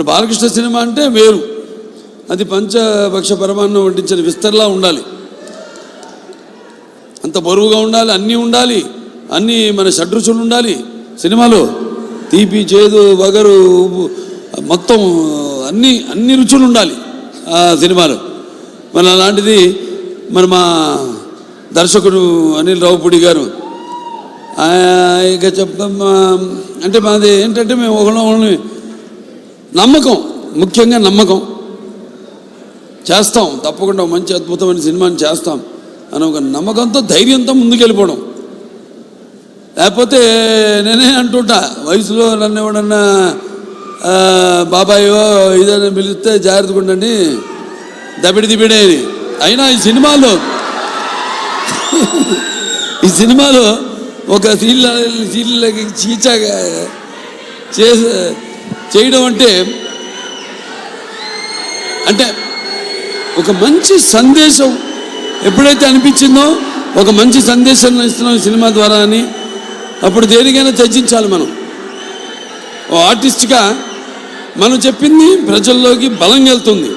ఇప్పుడు బాలకృష్ణ సినిమా అంటే వేరు, అది పంచభక్ష పరమాన్నం వడ్డించిన విస్తర్లా ఉండాలి, అంత బరువుగా ఉండాలి, అన్నీ ఉండాలి, అన్నీ మన షడ్రుచులు ఉండాలి సినిమాలో, తీపి చేదు వగరు మొత్తం అన్ని రుచులు ఉండాలి ఆ సినిమాలో. మరి అలాంటిది మరి మా దర్శకుడు అనిల్ రావుపూడి గారు ఇక చెప్పమ్మా అంటే మాది ఏంటంటే మేము ఒకళ్ళని నమ్మకం, ముఖ్యంగా నమ్మకం, చేస్తాం తప్పకుండా మంచి అద్భుతమైన సినిమాని చేస్తాం అని ఒక నమ్మకంతో ధైర్యంతో ముందుకెళ్ళిపోవడం. లేకపోతే నేనే అంటుంటా వయసులో నన్ను ఎవడన్నా బాబాయో ఇదని పిలిస్తే జాగ్రత్తగా ఉండండి దబిడి అని. అయినా ఈ సినిమాలో ఒక సీన్లకి చీచాగా చేయడం అంటే ఒక మంచి సందేశం ఎప్పుడైతే అనిపించిందో ఒక మంచి సందేశం ఇస్తున్నాం సినిమా ద్వారా అని, అప్పుడు దేనికైనా త్యజించాలి. మనం ఓ ఆర్టిస్ట్గా మనం చెప్పింది ప్రజల్లోకి బలంగా వెళ్తుంది.